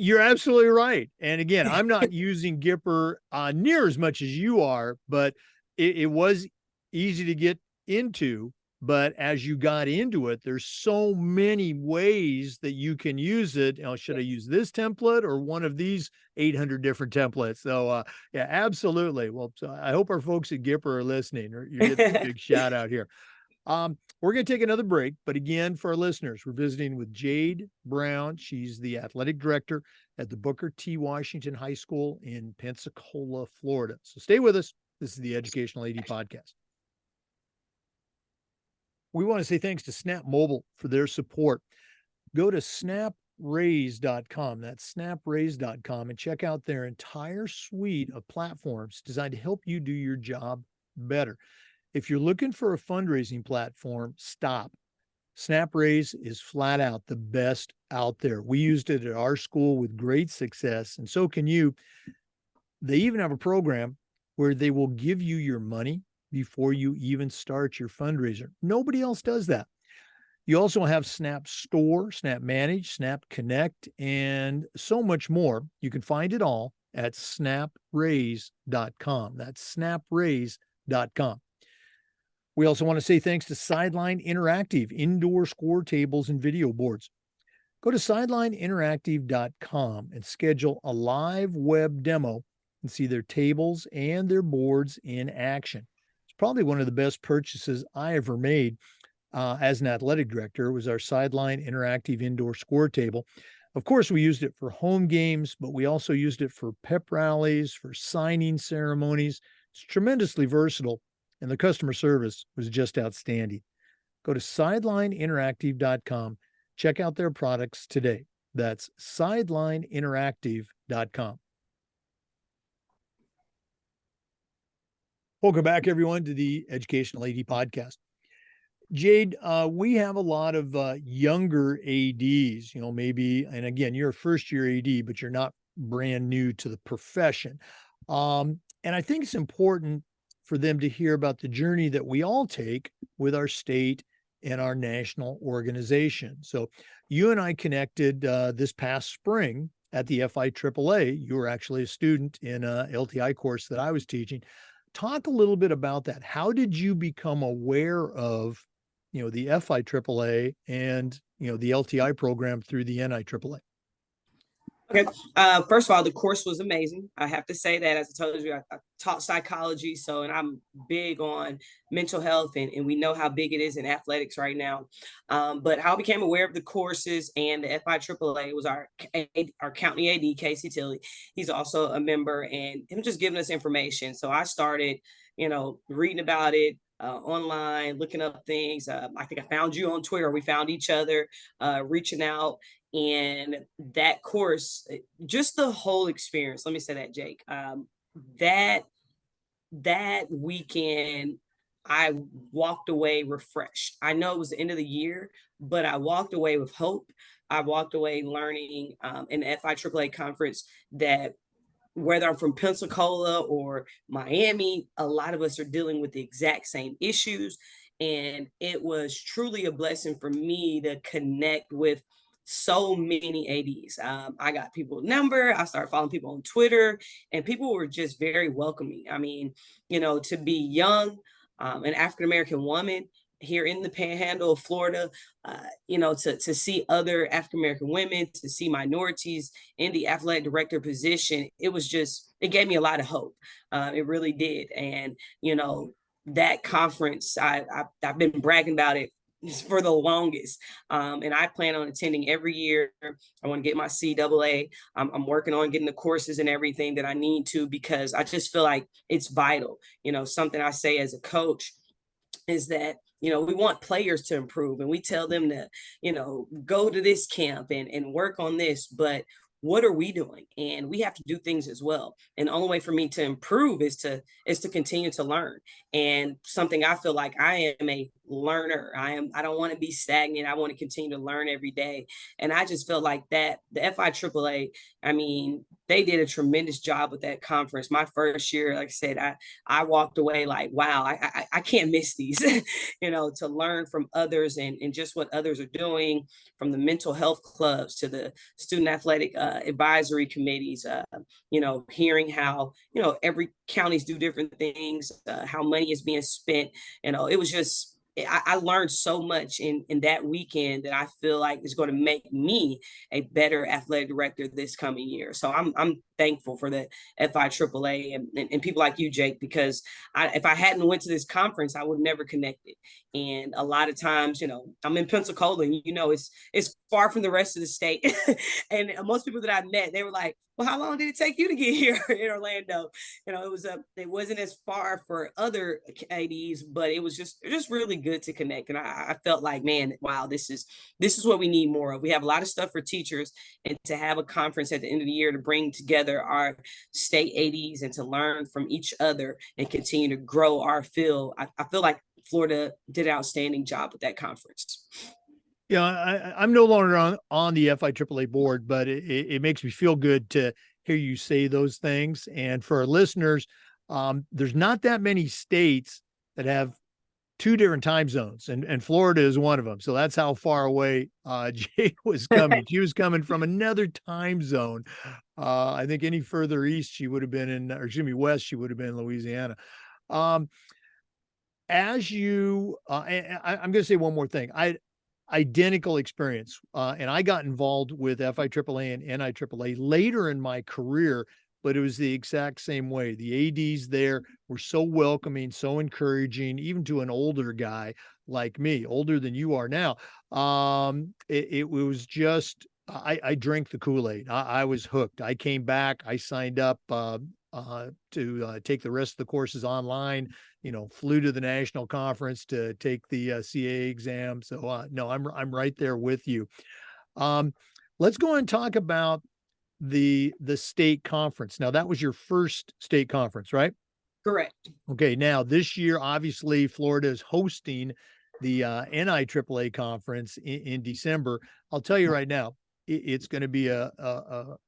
You're absolutely right. And again, I'm not using Gipper near as much as you are, but it was easy to get into. But as you got into it, there's so many ways that you can use it. You know, should I use this template or one of these 800 different templates? So, yeah, absolutely. Well, so I hope our folks at Gipper are listening, or you're getting a big shout out here. We're going to take another break, but again, for our listeners, we're visiting with Jade Brown. She's the athletic director at the Booker T. Washington High School in Pensacola, Florida. So stay with us. This is the Educational AD Podcast. We want to say thanks to Snap Mobile for their support. Go to snapraise.com. That's snapraise.com and check out their entire suite of platforms designed to help you do your job better. If you're looking for a fundraising platform, stop. SnapRaise is flat out the best out there. We used it at our school with great success, and so can you. They even have a program where they will give you your money before you even start your fundraiser. Nobody else does that. You also have Snap Store, Snap Manage, Snap Connect, and so much more. You can find it all at snapraise.com. That's snapraise.com. We also want to say thanks to Sideline Interactive, indoor score tables and video boards. Go to sidelineinteractive.com and schedule a live web demo and see their tables and their boards in action. It's probably one of the best purchases I ever made as an athletic director. Was our Sideline Interactive indoor score table. Of course, we used it for home games, but we also used it for pep rallies, for signing ceremonies. It's tremendously versatile, and the customer service was just outstanding. Go to sidelineinteractive.com. Check out their products today. That's sidelineinteractive.com. Welcome back, everyone, to the Educational AD Podcast. Jade, we have a lot of younger ADs, maybe, and again, you're a first-year AD, but you're not brand new to the profession. And I think it's important for them to hear about the journey that we all take with our state and our national organization. So you and I connected this past spring at the FIAAA. You were actually a student in a LTI course that I was teaching. Talk a little bit about that. How did you become aware of, the FIAAA and, the LTI program through the NIAAA? Okay. First of all, the course was amazing. I have to say that, as I told you, I taught psychology. So, and I'm big on mental health, and we know how big it is in athletics right now. But how I became aware of the courses and the FIAAA was our county AD, Casey Tilley. He's also a member, and him just giving us information. So I started, reading about it, online, looking up things. I think I found you on Twitter. We found each other, reaching out. And that course, just the whole experience, let me say that, Jake, that weekend, I walked away refreshed. I know it was the end of the year, but I walked away with hope. I walked away learning in the FIAAA conference that whether I'm from Pensacola or Miami, a lot of us are dealing with the exact same issues. And it was truly a blessing for me to connect with so many ADs. I got people's number. I started following people on Twitter, and people were just very welcoming. I mean, to be young, an African American woman here in the Panhandle of Florida, to see other African American women, to see minorities in the athletic director position, it gave me a lot of hope. It really did, and that conference, I've been bragging about it for the longest. And I plan on attending every year. I want to get my CAA. I'm working on getting the courses and everything that I need to, because I just feel like it's vital. Something I say as a coach is that, we want players to improve, and we tell them to, go to this camp and work on this, but what are we doing? And we have to do things as well. And the only way for me to improve is to continue to learn. And something I feel like I am a learner. I don't want to be stagnant. I want to continue to learn every day. And I just feel like that the FIAAA, I mean, they did a tremendous job with that conference. My first year, like I said, I walked away like, wow, I can't miss these, to learn from others and just what others are doing, from the mental health clubs to the student athletic advisory committees, hearing how, every counties do different things, how money is being spent. It was just, I learned so much in that weekend that I feel like is going to make me a better athletic director this coming year. So I'm thankful for the FIAAA and people like you, Jake, because if I hadn't went to this conference, I would have never connected. And a lot of times, I'm in Pensacola, and it's far from the rest of the state. And most people that I met, they were like, "Well, how long did it take you to get here in Orlando?" It wasn't as far for other ADs, but it was just really good to connect. And I felt like, man, wow, this is what we need more of. We have a lot of stuff for teachers, and to have a conference at the end of the year to bring together our state ADs and to learn from each other and continue to grow our field. I feel like Florida did an outstanding job with that conference. Yeah, I'm no longer on the FIAAA board, but it makes me feel good to hear you say those things. And for our listeners, there's not that many states that have two different time zones, and Florida is one of them. So that's how far away Jade was coming. She was coming from another time zone. I think any further east, she would have been in, or excuse me, west, she would have been in Louisiana. As you, I'm going to say one more thing. Identical experience. And I got involved with FIAAA and NIAAA later in my career, but it was the exact same way. The ADs there were so welcoming, so encouraging, even to an older guy like me, older than you are now. It was just, I drank the Kool-Aid. I was hooked. I came back. I signed up to take the rest of the courses online, flew to the national conference to take the CA exam. So no, I'm right there with you. Let's go and talk about the state conference. Now, that was your first state conference, right? Correct. Okay. Now, this year, obviously, Florida is hosting the NIAAA conference in December. I'll tell you right now, it's going to be you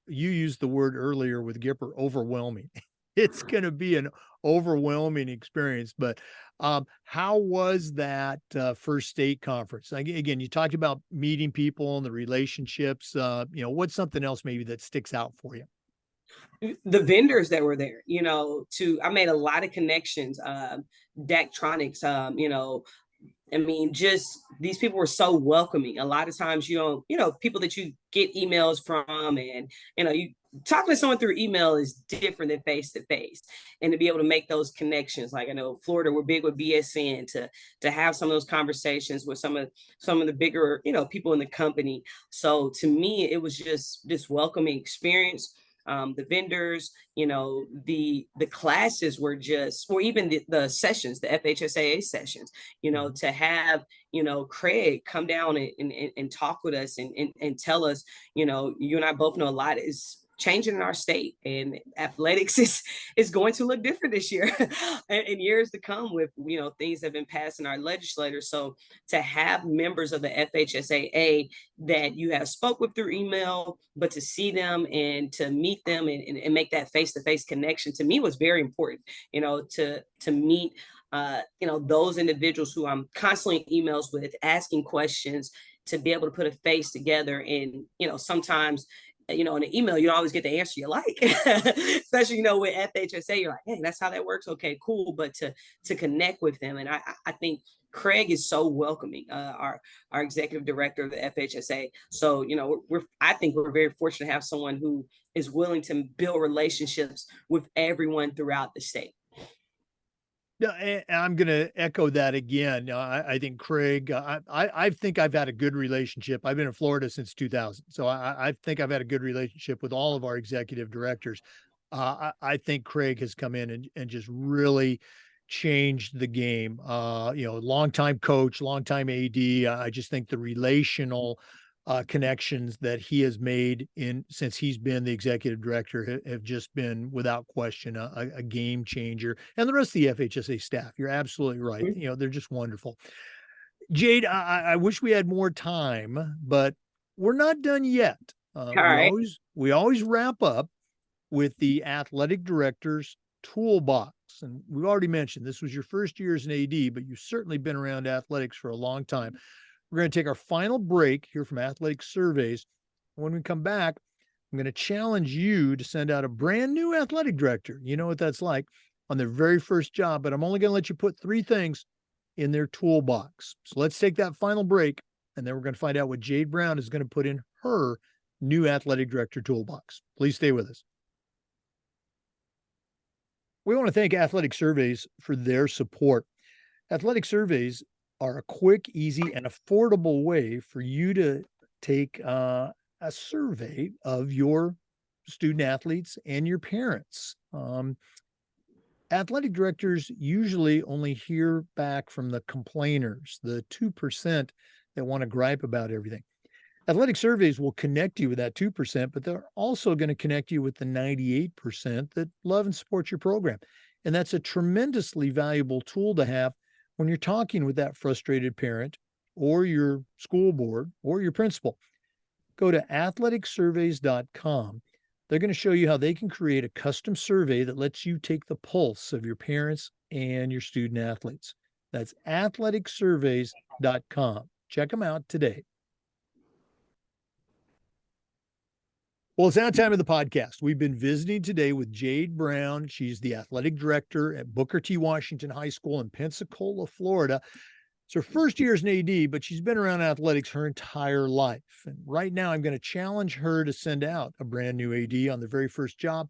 used the word earlier with Gipper, overwhelming. It's going to be an overwhelming experience. But how was that first state conference? Again, you talked about meeting people and the relationships. What's something else maybe that sticks out for you? The vendors that were there, I made a lot of connections. Daktronics, I mean, just these people were so welcoming. A lot of times you don't, people that you get emails from, and you talking to someone through email is different than face to face. And to be able to make those connections, like I know Florida, we're big with BSN, to have some of those conversations with some of the bigger, people in the company. So to me, it was just this welcoming experience. The vendors, the classes were just, or even the sessions, the FHSAA sessions, to have, Craig come down and talk with us and tell us, you and I both know a lot is changing in our state, and athletics is going to look different this year and years to come, with things that have been passed in our legislature. So to have members of the FHSAA that you have spoke with through email, but to see them and to meet them and make that face-to-face connection, to me was very important, to meet those individuals who I'm constantly in emails with, asking questions, to be able to put a face together. And sometimes in an email, you don't always get the answer you like, especially, with FHSA, you're like, hey, that's how that works. Okay, cool. But to connect with them. And I think Craig is so welcoming, our executive director of the FHSA. So, I think we're very fortunate to have someone who is willing to build relationships with everyone throughout the state. No, and I'm going to echo that again. I think Craig, I think I've had a good relationship. I've been in Florida since 2000. So I think I've had a good relationship with all of our executive directors. I think Craig has come in and just really changed the game. Longtime coach, longtime AD. I just think the relational connections that he has made since he's been the executive director have just been, without question, a game changer. And the rest of the FHSA staff, you're absolutely right. They're just wonderful. Jade, I wish we had more time, but we're not done yet. All right. We always wrap up with the athletic director's toolbox. And we've already mentioned this was your first year as an AD, but you've certainly been around athletics for a long time. We're going to take our final break here from Athletic Surveys. When we come back, I'm going to challenge you to send out a brand new athletic director. You know what that's like, on their very first job, but I'm only going to let you put 3 things in their toolbox. So let's take that final break, and then we're going to find out what Jade Brown is going to put in her new athletic director toolbox. Please stay with us. We want to thank Athletic Surveys for their support. Athletic Surveys are a quick, easy, and affordable way for you to take a survey of your student athletes and your parents. Athletic directors usually only hear back from the complainers, the 2% that want to gripe about everything. Athletic Surveys will connect you with that 2%, but they're also going to connect you with the 98% that love and support your program. And that's a tremendously valuable tool to have when you're talking with that frustrated parent or your school board or your principal. Go to athleticsurveys.com. They're going to show you how they can create a custom survey that lets you take the pulse of your parents and your student athletes. That's athleticsurveys.com. Check them out today. Well, it's that time of the podcast. We've been visiting today with Jade Brown. She's the athletic director at Booker T. Washington High School in Pensacola, Florida. It's her first year as an AD, but she's been around athletics her entire life. And right now, I'm going to challenge her to send out a brand new AD on the very first job,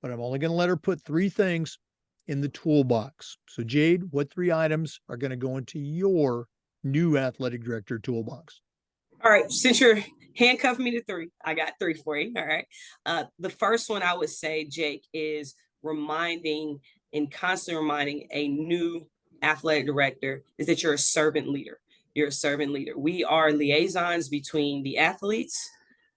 but I'm only going to let her put 3 things in the toolbox. So, Jade, what 3 items are going to go into your new athletic director toolbox? All right, since you're handcuffing me to 3, I got 3 for you. All right. The first one I would say, Jake, is reminding and constantly reminding a new athletic director is that you're a servant leader. You're a servant leader. We are liaisons between the athletes,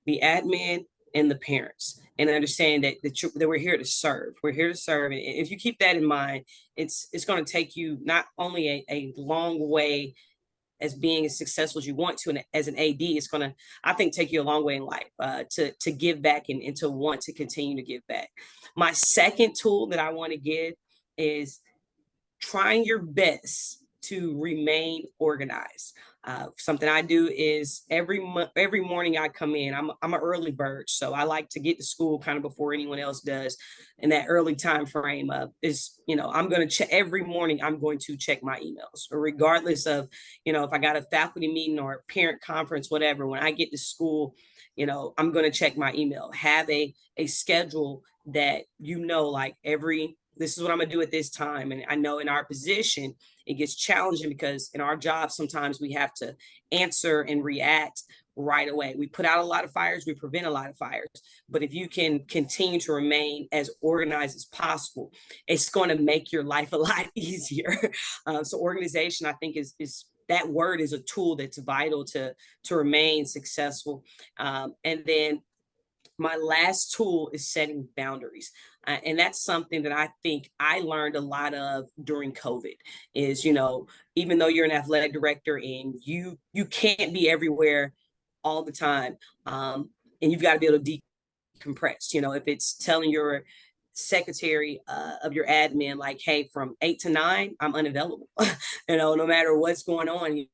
the admin, and the parents, and understand that we're here to serve. We're here to serve, and if you keep that in mind, it's going to take you not only a long way as being as successful as you want to, and as an AD, it's going to, I think, take you a long way in life to give back and to want to continue to give back. My second tool that I want to give is trying your best to remain organized. Something I do is every morning I come in. I'm an early bird, so I like to get to school kind of before anyone else does. In that early time frame is, I'm going to check every morning. I'm going to check my emails, regardless of, if I got a faculty meeting or a parent conference, whatever. When I get to school, I'm going to check my email. Have a schedule that like this is what I'm going to do at this time. And I know in our position, it gets challenging because in our job, sometimes we have to answer and react right away. We put out a lot of fires, we prevent a lot of fires. But if you can continue to remain as organized as possible, it's going to make your life a lot easier. So organization, I think, is that word is a tool that's vital to remain successful. And then my last tool is setting boundaries. And that's something that I think I learned a lot of during COVID is, even though you're an athletic director and you can't be everywhere all the time, and you've got to be able to decompress, if it's telling your secretary of your admin, like, hey, from 8 to 9, I'm unavailable, no matter what's going on,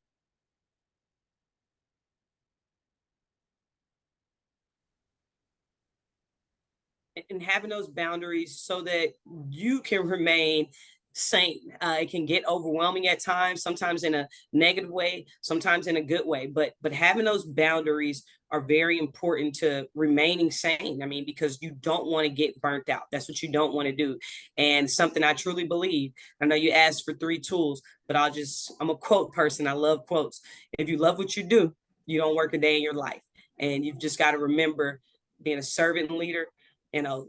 and having those boundaries so that you can remain sane. It can get overwhelming at times, sometimes in a negative way, sometimes in a good way, but having those boundaries are very important to remaining sane. I mean, because you don't want to get burnt out. That's what you don't want to do. And something I truly believe, I know you asked for 3 tools, but I'm a quote person. I love quotes. If you love what you do, you don't work a day in your life. And you've just got to remember being a servant leader,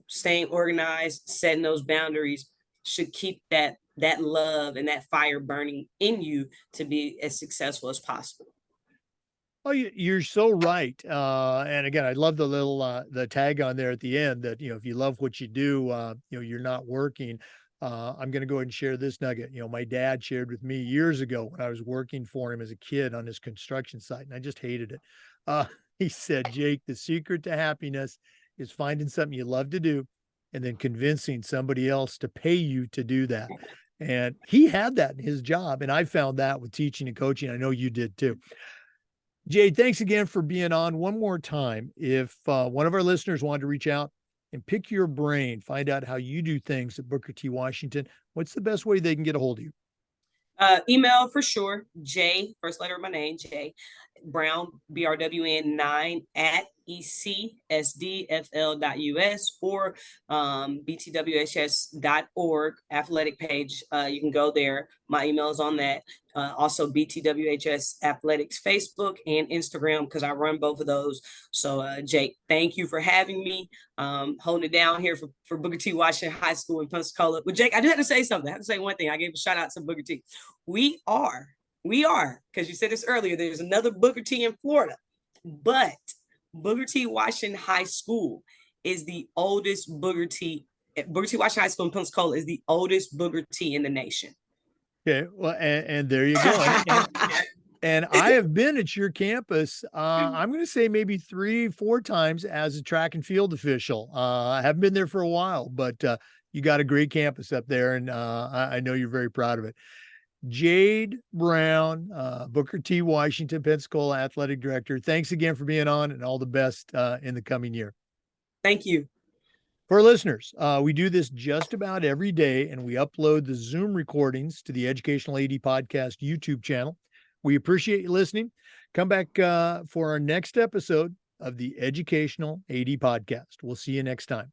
staying organized, setting those boundaries should keep that love and that fire burning in you to be as successful as possible. Oh, you're so right. And again, I love the little the tag on there at the end that, if you love what you do, you're not working. I'm going to go ahead and share this nugget. My dad shared with me years ago when I was working for him as a kid on his construction site, and I just hated it. He said, Jake, the secret to happiness is finding something you love to do and then convincing somebody else to pay you to do that. And he had that in his job. And I found that with teaching and coaching. I know you did too. Jade, thanks again for being on one more time. If one of our listeners wanted to reach out and pick your brain, find out how you do things at Booker T. Washington, what's the best way they can get a hold of you? Email for sure, J, first letter of my name, J, Brown, BRWN 9 at ecsdfl.us or btwhs.org athletic page. You can go there. My email is on that. Also, BTWHS Athletics Facebook and Instagram, because I run both of those. So, Jake, thank you for having me, holding it down here for Booker T. Washington High School in Pensacola. But, Jake, I do have to say something. I have to say one thing. I gave a shout out to Booker T. We are, because you said this earlier, there's another Booker T in Florida, but Booker T. Washington High School is the oldest Booker T. Washington High School in Pensacola is the oldest Booker T in the nation. Okay, well, and there you go. And I have been at your campus, I'm going to say maybe 3-4 times as a track and field official. I haven't been there for a while, but you got a great campus up there, and I know you're very proud of it. Jade Brown, Booker T. Washington, Pensacola Athletic Director. Thanks again for being on, and all the best in the coming year. Thank you. For our listeners, we do this just about every day, and we upload the Zoom recordings to the Educational AD Podcast YouTube channel. We appreciate you listening. Come back for our next episode of the Educational AD Podcast. We'll see you next time.